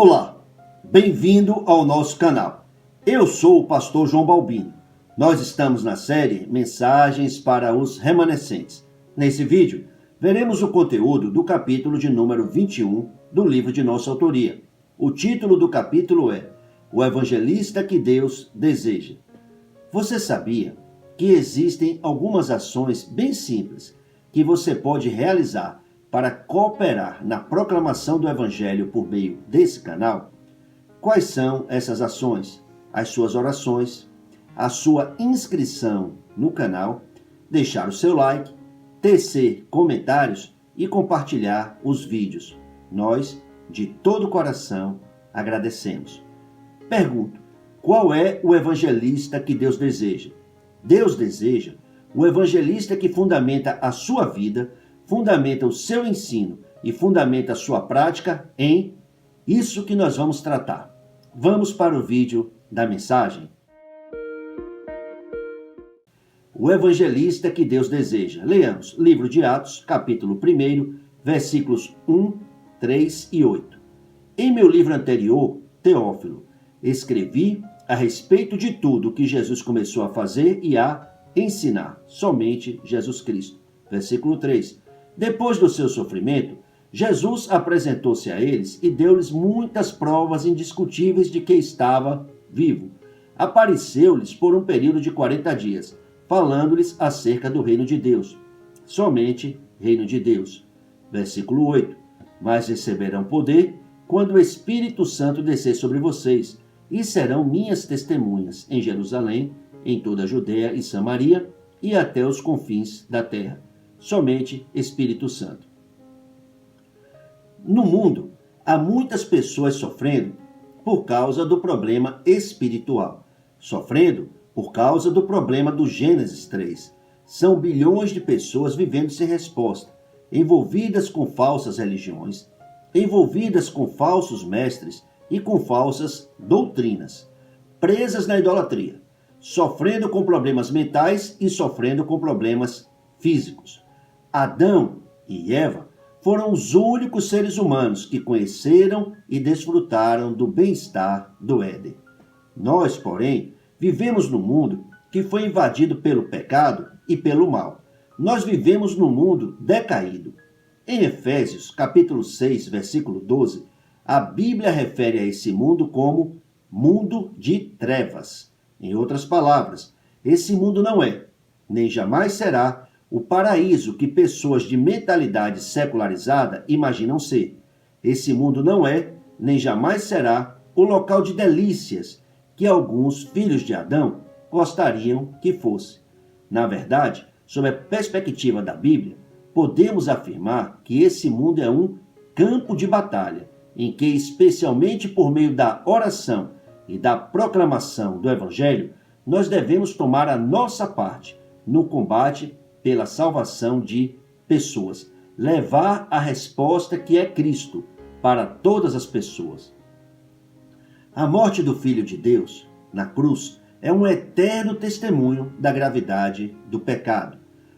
Olá, bem-vindo ao nosso canal. Eu sou o pastor João Balbino. Nós estamos na série Mensagens para os Remanescentes. Nesse vídeo, veremos o conteúdo do capítulo de número 21 do livro de nossa autoria. O título do capítulo é O Evangelista que Deus Deseja. Você sabia que existem algumas ações bem simples que você pode realizar para cooperar na proclamação do Evangelho por meio desse canal? Quais são essas ações? As suas orações, a sua inscrição no canal, deixar o seu like, tecer comentários e compartilhar os vídeos. Nós, de todo o coração, agradecemos. Pergunto, qual é o evangelista que Deus deseja? Deus deseja o evangelista que fundamenta a sua vida, fundamenta o seu ensino e fundamenta a sua prática em isso que nós vamos tratar. Vamos para o vídeo da mensagem. O evangelista que Deus deseja. Leamos livro de Atos, capítulo 1, versículos 1, 3 e 8. Em meu livro anterior, Teófilo, escrevi a respeito de tudo o que Jesus começou a fazer e a ensinar, somente Jesus Cristo. Versículo 3. Depois do seu sofrimento, Jesus apresentou-se a eles e deu-lhes muitas provas indiscutíveis de que estava vivo. Apareceu-lhes por um período de 40 dias, falando-lhes acerca do reino de Deus. Somente reino de Deus. Versículo 8. Mas receberão poder quando o Espírito Santo descer sobre vocês, e serão minhas testemunhas em Jerusalém, em toda a Judeia e Samaria, e até os confins da terra. Somente Espírito Santo. No mundo, há muitas pessoas sofrendo por causa do problema espiritual, sofrendo por causa do problema do Gênesis 3. São bilhões de pessoas vivendo sem resposta, envolvidas com falsas religiões, envolvidas com falsos mestres e com falsas doutrinas, presas na idolatria, sofrendo com problemas mentais e sofrendo com problemas físicos. Adão e Eva foram os únicos seres humanos que conheceram e desfrutaram do bem-estar do Éden. Nós, porém, vivemos num mundo que foi invadido pelo pecado e pelo mal. Nós vivemos num mundo decaído. Em Efésios, capítulo 6, versículo 12, a Bíblia refere a esse mundo como mundo de trevas. Em outras palavras, esse mundo não é, nem jamais será, o paraíso que pessoas de mentalidade secularizada imaginam ser. Esse mundo não é, nem jamais será, o local de delícias que alguns filhos de Adão gostariam que fosse. Na verdade, sob a perspectiva da Bíblia, podemos afirmar que esse mundo é um campo de batalha, em que, especialmente por meio da oração e da proclamação do Evangelho, nós devemos tomar a nossa parte no combate pela salvação de pessoas. Levar a resposta que é Cristo para todas as pessoas. A morte do Filho de Deus, na cruz, é um eterno testemunho da gravidade do pecado.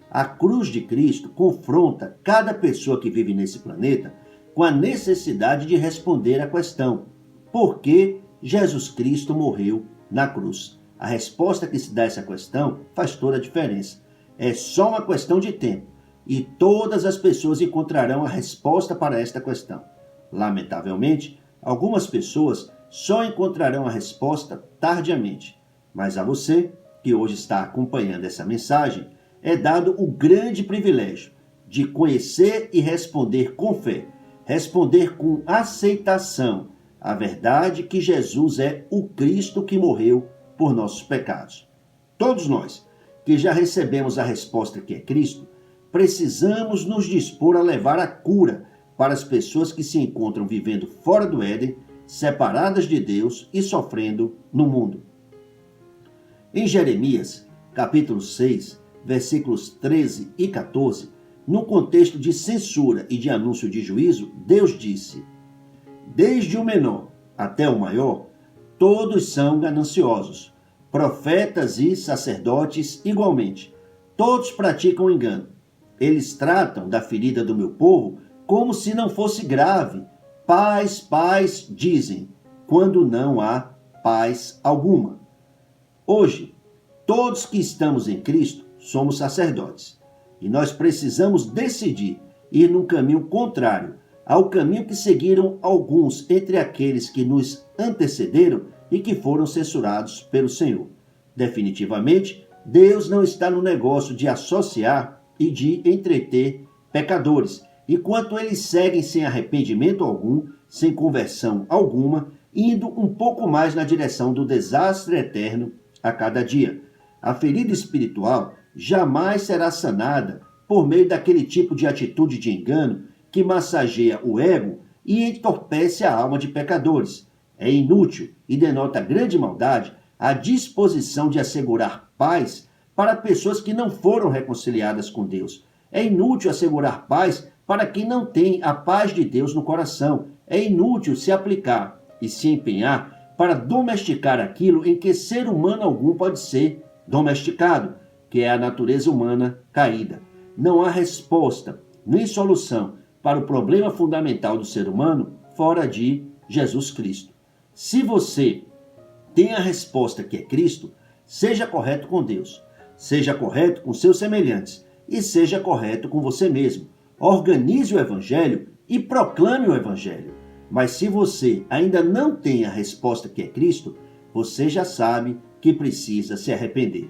A cruz de Cristo confronta cada pessoa que vive nesse planeta com a necessidade de responder à questão: por que Jesus Cristo morreu na cruz? A resposta que se dá a essa questão faz toda a diferença. É só uma questão de tempo e todas as pessoas encontrarão a resposta para esta questão. Lamentavelmente, algumas pessoas só encontrarão a resposta tardiamente. Mas a você, que hoje está acompanhando essa mensagem, é dado o grande privilégio de conhecer e responder com fé, responder com aceitação a verdade que Jesus é o Cristo que morreu por nossos pecados. Todos nós, que já recebemos a resposta que é Cristo, precisamos nos dispor a levar a cura para as pessoas que se encontram vivendo fora do Éden, separadas de Deus e sofrendo no mundo. Em Jeremias, capítulo 6, versículos 13 e 14, no contexto de censura e de anúncio de juízo, Deus disse: desde o menor até o maior, todos são gananciosos, profetas e sacerdotes igualmente. Todos praticam engano. Eles tratam da ferida do meu povo como se não fosse grave Paz, paz, dizem, quando não há paz alguma. Hoje, todos que estamos em Cristo somos sacerdotes. E nós precisamos decidir ir num caminho contrário ao caminho que seguiram alguns entre aqueles que nos antecederam e que foram censurados pelo Senhor. Definitivamente, Deus não está no negócio de associar e de entreter pecadores, enquanto eles seguem sem arrependimento algum, sem conversão alguma, indo um pouco mais na direção do desastre eterno a cada dia. A ferida espiritual jamais será sanada por meio daquele tipo de atitude de engano que massageia o ego e entorpece a alma de pecadores. É inútil e denota grande maldade a disposição de assegurar paz para pessoas que não foram reconciliadas com Deus. É inútil assegurar paz para quem não tem a paz de Deus no coração. É inútil se aplicar e se empenhar para domesticar aquilo em que ser humano algum pode ser domesticado, que é a natureza humana caída. Não há resposta nem solução para o problema fundamental do ser humano fora de Jesus Cristo. Se você tem a resposta que é Cristo, seja correto com Deus, seja correto com seus semelhantes e seja correto com você mesmo. Organize o Evangelho e proclame o Evangelho. Mas se você ainda não tem a resposta que é Cristo, você já sabe que precisa se arrepender.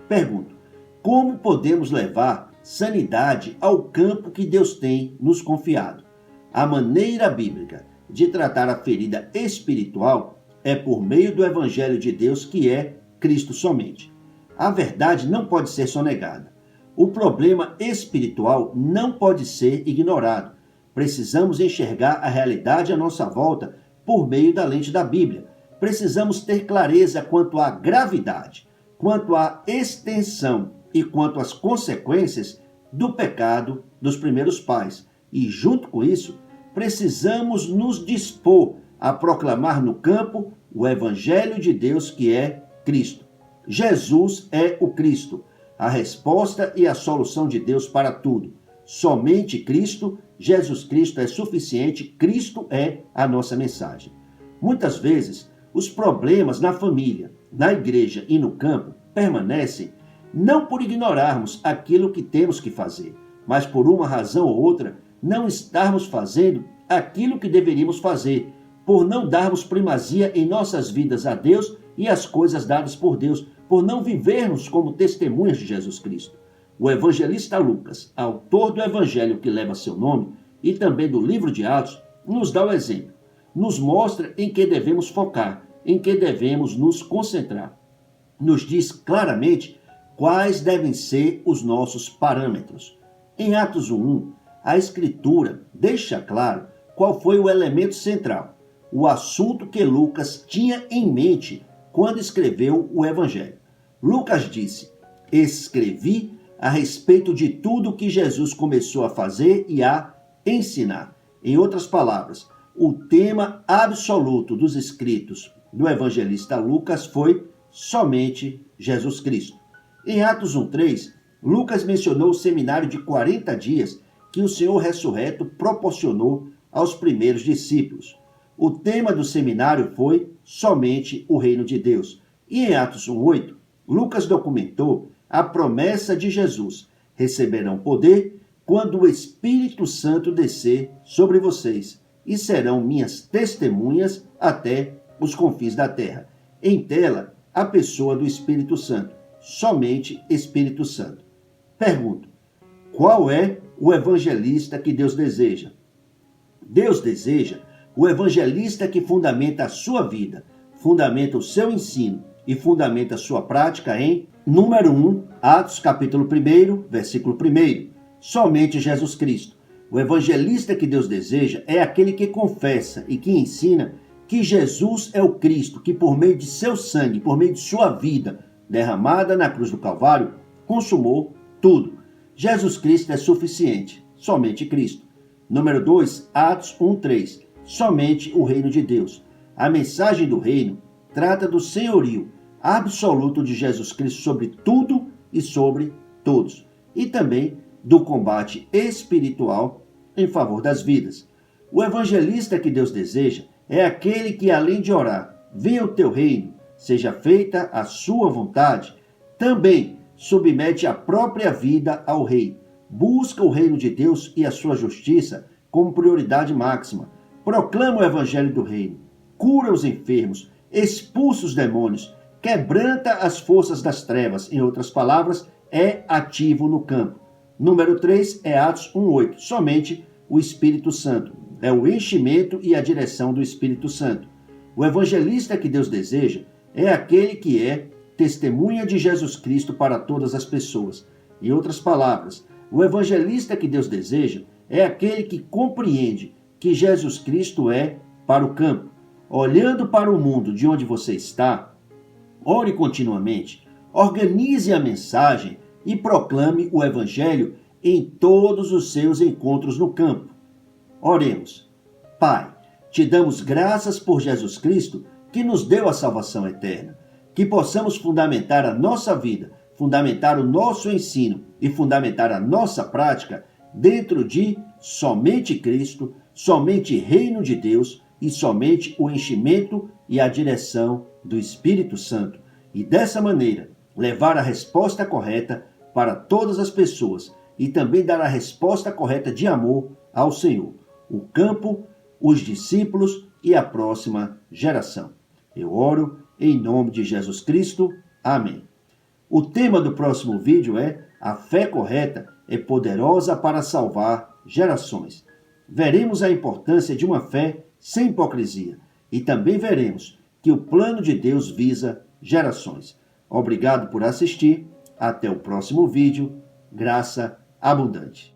Pergunto, como podemos levar sanidade ao campo que Deus tem nos confiado? A maneira bíblica de tratar a ferida espiritual é por meio do Evangelho de Deus, que é Cristo somente. A verdade não pode ser sonegada. O problema espiritual não pode ser ignorado. Precisamos enxergar a realidade à nossa volta por meio da lente da Bíblia. Precisamos ter clareza quanto à gravidade, quanto à extensão e quanto às consequências do pecado dos primeiros pais. E, junto com isso, precisamos nos dispor a proclamar no campo o Evangelho de Deus, que é Cristo. Jesus é o Cristo, a resposta e a solução de Deus para tudo. Somente Cristo, Jesus Cristo é suficiente, Cristo é a nossa mensagem. Muitas vezes, os problemas na família, na igreja e no campo permanecem não por ignorarmos aquilo que temos que fazer, mas por uma razão ou outra não estarmos fazendo aquilo que deveríamos fazer, por não darmos primazia em nossas vidas a Deus e às coisas dadas por Deus, por não vivermos como testemunhas de Jesus Cristo. O evangelista Lucas, autor do evangelho que leva seu nome e também do livro de Atos, nos dá o exemplo, nos mostra em que devemos focar, em que devemos nos concentrar. Nos diz claramente quais devem ser os nossos parâmetros. Em Atos 1:1, a Escritura deixa claro qual foi o elemento central, o assunto que Lucas tinha em mente quando escreveu o Evangelho. Lucas disse: escrevi a respeito de tudo que Jesus começou a fazer e a ensinar. Em outras palavras, o tema absoluto dos escritos do evangelista Lucas foi somente Jesus Cristo. Em Atos 1:3, Lucas mencionou o seminário de 40 dias que o Senhor ressurreto proporcionou aos primeiros discípulos. O tema do seminário foi somente o reino de Deus. E em Atos 1:8, Lucas documentou a promessa de Jesus: receberão poder quando o Espírito Santo descer sobre vocês, e serão minhas testemunhas até os confins da terra. Em tela, a pessoa do Espírito Santo, somente Espírito Santo. Pergunto, qual é o evangelista que Deus deseja? Deus deseja o evangelista que fundamenta a sua vida, fundamenta o seu ensino e fundamenta a sua prática em, número 1, Atos capítulo 1, versículo 1, somente Jesus Cristo. O evangelista que Deus deseja é aquele que confessa e que ensina que Jesus é o Cristo, que por meio de seu sangue, por meio de sua vida derramada na cruz do Calvário, consumou tudo. Jesus Cristo é suficiente, somente Cristo. Número 2, Atos 1:3, somente o reino de Deus. A mensagem do reino trata do senhorio absoluto de Jesus Cristo sobre tudo e sobre todos, e também do combate espiritual em favor das vidas. O evangelista que Deus deseja é aquele que, além de orar, venha o teu reino, seja feita a sua vontade, também submete a própria vida ao rei, busca o reino de Deus e a sua justiça como prioridade máxima, proclama o evangelho do reino, cura os enfermos, expulsa os demônios, quebranta as forças das trevas, em outras palavras, é ativo no campo. Número 3 é Atos 1:8, somente o Espírito Santo, é o enchimento e a direção do Espírito Santo. O evangelista que Deus deseja é aquele que é testemunha de Jesus Cristo para todas as pessoas. Em outras palavras, o evangelista que Deus deseja é aquele que compreende que Jesus Cristo é para o campo. Olhando para o mundo de onde você está, ore continuamente, organize a mensagem e proclame o evangelho em todos os seus encontros no campo. Oremos. Pai, te damos graças por Jesus Cristo que nos deu a salvação eterna. Que possamos fundamentar a nossa vida, fundamentar o nosso ensino e fundamentar a nossa prática dentro de somente Cristo, somente reino de Deus e somente o enchimento e a direção do Espírito Santo. E dessa maneira, levar a resposta correta para todas as pessoas e também dar a resposta correta de amor ao Senhor, o campo, os discípulos e a próxima geração. Eu oro em nome de Jesus Cristo. Amém. O tema do próximo vídeo é: a fé correta é poderosa para salvar gerações. Veremos a importância de uma fé sem hipocrisia e também veremos que o plano de Deus visa gerações. Obrigado por assistir. Até o próximo vídeo. Graça abundante.